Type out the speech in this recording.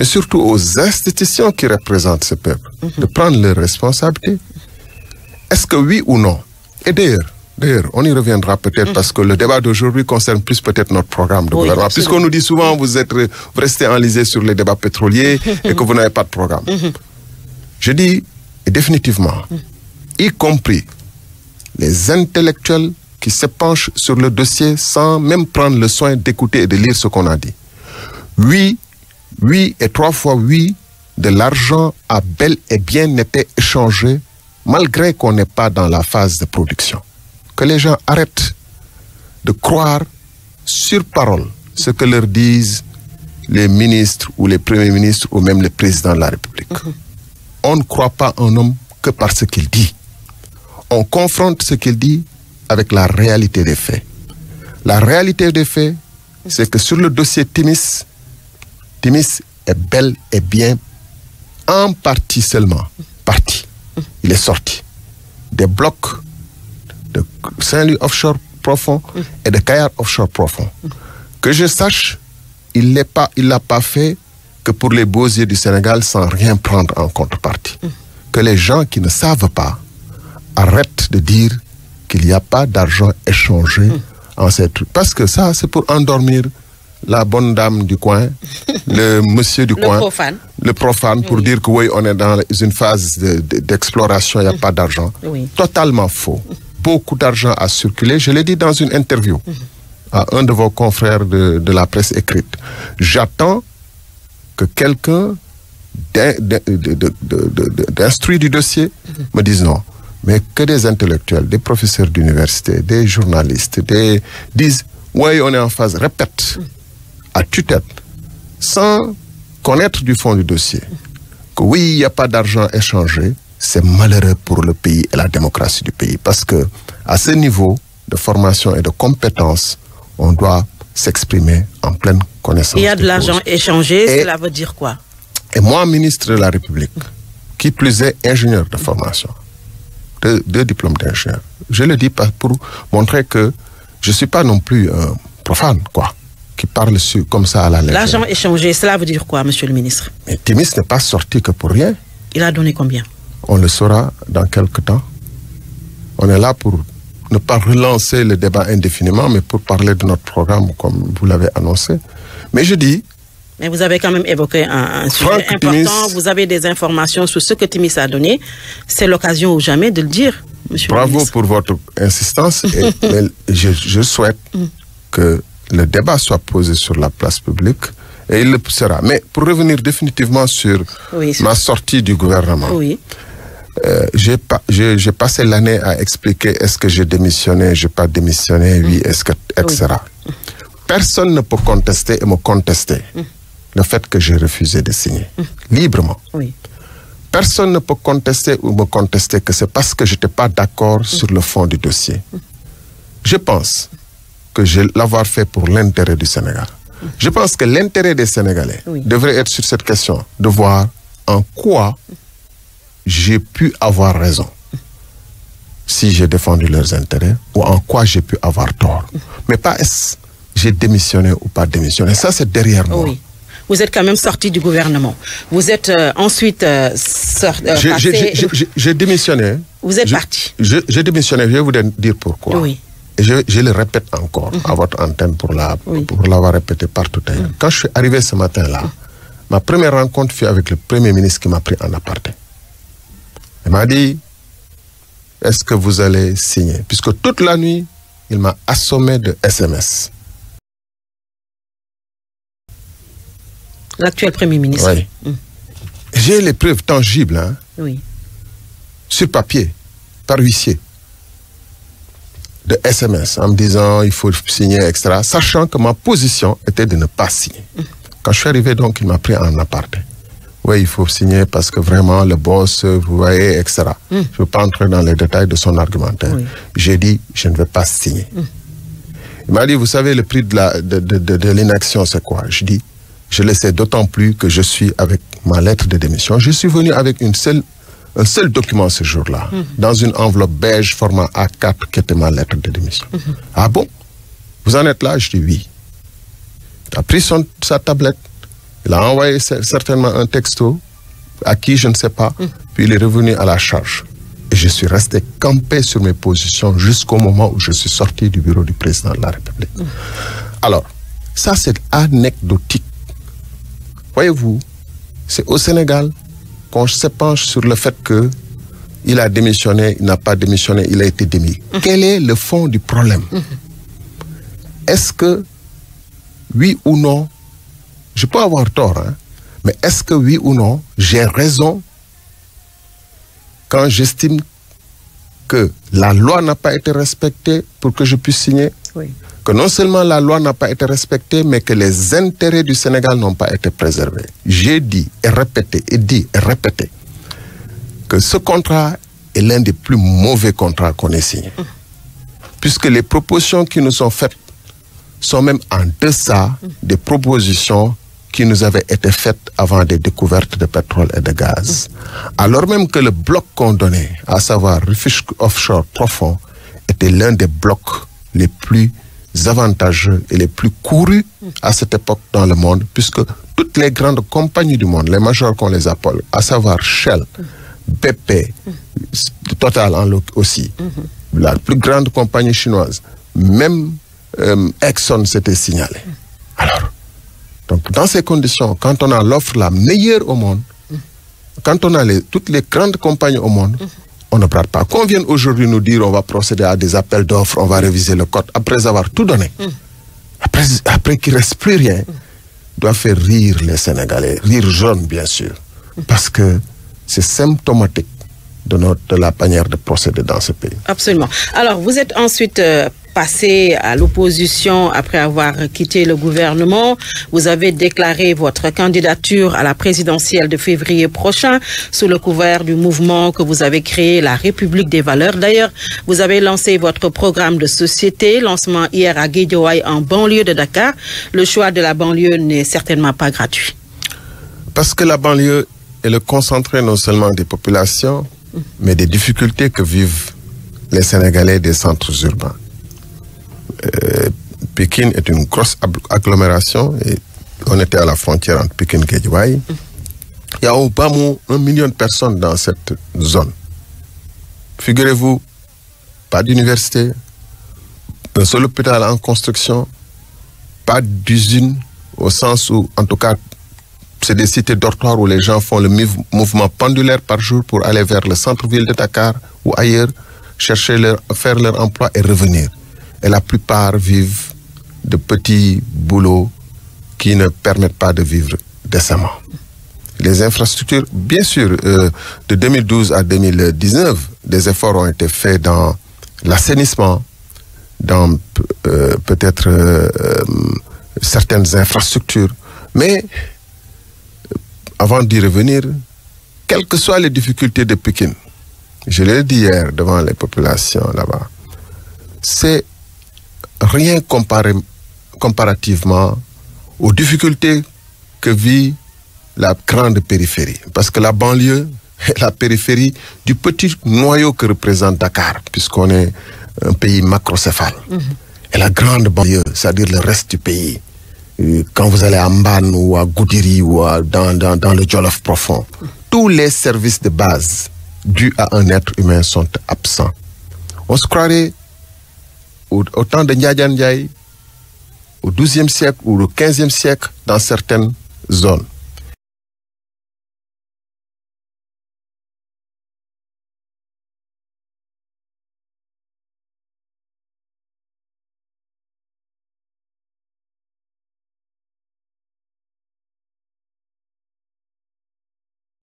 mais surtout aux institutions qui représentent ce peuple, de prendre leurs responsabilités. Est-ce que oui ou non? Et d'ailleurs, on y reviendra peut-être parce que le débat d'aujourd'hui concerne plus peut-être notre programme de gouvernement. Puisqu'on nous dit souvent, vous restez enlisés sur les débats pétroliers et que vous n'avez pas de programme. Je dis définitivement, y compris les intellectuels qui se penchent sur le dossier sans même prendre le soin d'écouter et de lire ce qu'on a dit. Oui, et 3 fois oui, de l'argent a bel et bien été échangé malgré qu'on n'est pas dans la phase de production. Que les gens arrêtent de croire sur parole ce que leur disent les ministres ou les premiers ministres ou même le président de la République. On ne croit pas un homme que par ce qu'il dit. On confronte ce qu'il dit avec la réalité des faits. La réalité des faits, c'est que sur le dossier Timis est bel et bien en partie seulement parti. Il est sorti des blocs de Saint-Louis offshore profond et de Kayar offshore profond. Que je sache, il l'a pas fait que pour les beaux yeux du Sénégal sans rien prendre en contrepartie. Que les gens qui ne savent pas arrêtent de dire qu'il n'y a pas d'argent échangé en ces trucs. Parce que ça, c'est pour endormir la bonne dame du coin, le monsieur du coin, le profane, pour dire que oui, on est dans une phase d'exploration, il n'y a pas d'argent. Totalement faux. Beaucoup d'argent a circulé. Je l'ai dit dans une interview à un de vos confrères de la presse écrite. J'attends que quelqu'un d'instruit du dossier me dise non. Mais que des intellectuels, des professeurs d'université, des journalistes, disent oui, on est en phase, répète à tue-tête, sans connaître du fond du dossier, que oui, il n'y a pas d'argent échangé, c'est malheureux pour le pays et la démocratie du pays. Parce que à ce niveau de formation et de compétences, on doit s'exprimer en pleine connaissance. Il y a de l'argent échangé, cela veut dire quoi? Et moi, ministre de la République, qui plus est ingénieur de formation, deux diplômes d'ingénieur, je le dis pas pour montrer que je ne suis pas non plus un profane, quoi, qui parle comme ça à la lettre. L'argent échangé, cela veut dire quoi, monsieur le ministre? Mais Timis n'est pas sorti que pour rien. Il a donné combien? On le saura dans quelques temps. On est là pour ne pas relancer le débat indéfiniment, mais pour parler de notre programme, comme vous l'avez annoncé. Mais je dis... Mais vous avez quand même évoqué un sujet important. Timis, vous avez des informations sur ce que Timis a donné. C'est l'occasion ou jamais de le dire, monsieur le ministre. Bravo pour votre insistance. Mais je souhaite que le débat soit posé sur la place publique. Et il le sera. Mais pour revenir définitivement sur ma sortie du gouvernement, j'ai passé l'année à expliquer est-ce que j'ai démissionné, j'ai pas démissionné, oui, est-ce que, etc. Personne ne peut contester et me contester le fait que j'ai refusé de signer librement. Personne ne peut contester ou me contester que c'est parce que je n'étais pas d'accord sur le fond du dossier. Je pense que je vais l'avoir fait pour l'intérêt du Sénégal. Je pense que l'intérêt des Sénégalais devrait être sur cette question, de voir en quoi j'ai pu avoir raison si j'ai défendu leurs intérêts ou en quoi j'ai pu avoir tort. Mais pas est-ce que j'ai démissionné ou pas démissionné. Ça, c'est derrière moi. Vous êtes quand même sorti du gouvernement. Vous êtes ensuite passé... J'ai démissionné. Vous êtes parti. J'ai démissionné, je vais vous dire pourquoi. Et je le répète encore à votre antenne pour l'avoir répété partout ailleurs. Quand je suis arrivé ce matin-là, ma première rencontre fut avec le Premier ministre qui m'a pris en aparté. Il m'a dit, est-ce que vous allez signer? Puisque toute la nuit, il m'a assommé de SMS. L'actuel Premier ministre. J'ai les preuves tangibles, sur papier, par huissier, de SMS, en me disant il faut signer, etc., sachant que ma position était de ne pas signer. Quand je suis arrivé, donc, il m'a pris en aparté. Oui, il faut signer parce que vraiment, le boss, vous voyez, etc. Je ne veux pas entrer dans les détails de son argumentaire. J'ai dit, je ne vais pas signer. Il m'a dit, vous savez, le prix de l'inaction, c'est quoi? Je dis, je le sais d'autant plus que je suis avec ma lettre de démission. Je suis venu avec un seul document ce jour-là, dans une enveloppe beige format A4 qui était ma lettre de démission. Ah bon? Vous en êtes là? Je dis oui. Il a pris sa tablette, Il a envoyé certainement un texto à qui je ne sais pas, puis il est revenu à la charge. Et je suis resté campé sur mes positions jusqu'au moment où je suis sorti du bureau du président de la République. Alors, ça c'est anecdotique. Voyez-vous, c'est au Sénégal qu'on se penche sur le fait que il a démissionné, il n'a pas démissionné, il a été démis. Quel est le fond du problème? Est-ce que, oui ou non, je peux avoir tort, hein, mais est-ce que oui ou non, j'ai raison quand j'estime que la loi n'a pas été respectée pour que je puisse signer? Oui. Que non seulement la loi n'a pas été respectée, mais que les intérêts du Sénégal n'ont pas été préservés. J'ai dit et répété que ce contrat est l'un des plus mauvais contrats qu'on ait signé. Puisque les propositions qui nous sont faites sont même en deçà des propositions qui nous avaient été faites avant des découvertes de pétrole et de gaz. Alors même que le bloc qu'on donnait, à savoir Refuge Offshore Profond, était l'un des blocs les plus avantageux et les plus courus à cette époque dans le monde, puisque toutes les grandes compagnies du monde, les majors qu'on les appelle, à savoir Shell, BP, Total aussi, la plus grande compagnie chinoise, même Exxon s'était signalé. Alors, donc dans ces conditions, quand on a l'offre la meilleure au monde, quand on a toutes les grandes compagnies au monde, on ne brade pas. Qu'on vienne aujourd'hui nous dire on va procéder à des appels d'offres, on va réviser le code, après avoir tout donné, après qu'il ne reste plus rien, doit faire rire les Sénégalais, rire jaune bien sûr, parce que c'est symptomatique de la manière de procéder dans ce pays. Absolument. Alors, vous êtes ensuite passé à l'opposition après avoir quitté le gouvernement. Vous avez déclaré votre candidature à la présidentielle de février prochain sous le couvert du mouvement que vous avez créé, la République des valeurs. D'ailleurs, vous avez lancé votre programme de société, lancement hier à Guédiawaye en banlieue de Dakar. Le choix de la banlieue n'est certainement pas gratuit. Parce que la banlieue est le concentré non seulement des populations, mais des difficultés que vivent les Sénégalais des centres urbains. Pékin est une grosse agglomération et on était à la frontière entre Pékin et Guédiawaye. Il y a au bas mot 1 million de personnes dans cette zone. Figurez-vous, pas d'université, un seul hôpital en construction, pas d'usine au sens où, en tout cas, c'est des cités dortoirs où les gens font le mouvement pendulaire par jour pour aller vers le centre-ville de Dakar ou ailleurs, faire leur emploi et revenir. Et la plupart vivent de petits boulots qui ne permettent pas de vivre décemment. Les infrastructures, bien sûr, de 2012 à 2019, des efforts ont été faits dans l'assainissement, dans peut-être certaines infrastructures, mais avant d'y revenir, quelles que soient les difficultés de Pékin, je l'ai dit hier devant les populations là-bas, c'est rien comparativement aux difficultés que vit la grande périphérie. Parce que la banlieue est la périphérie du petit noyau que représente Dakar, puisqu'on est un pays macrocéphale. Et la grande banlieue, c'est-à-dire le reste du pays, quand vous allez à Mban ou à Goudiri ou dans le Jolof profond, tous les services de base dus à un être humain sont absents. On se croirait au temps de Ndiaye Ndiaye, au XIIe siècle ou au XVe siècle dans certaines zones.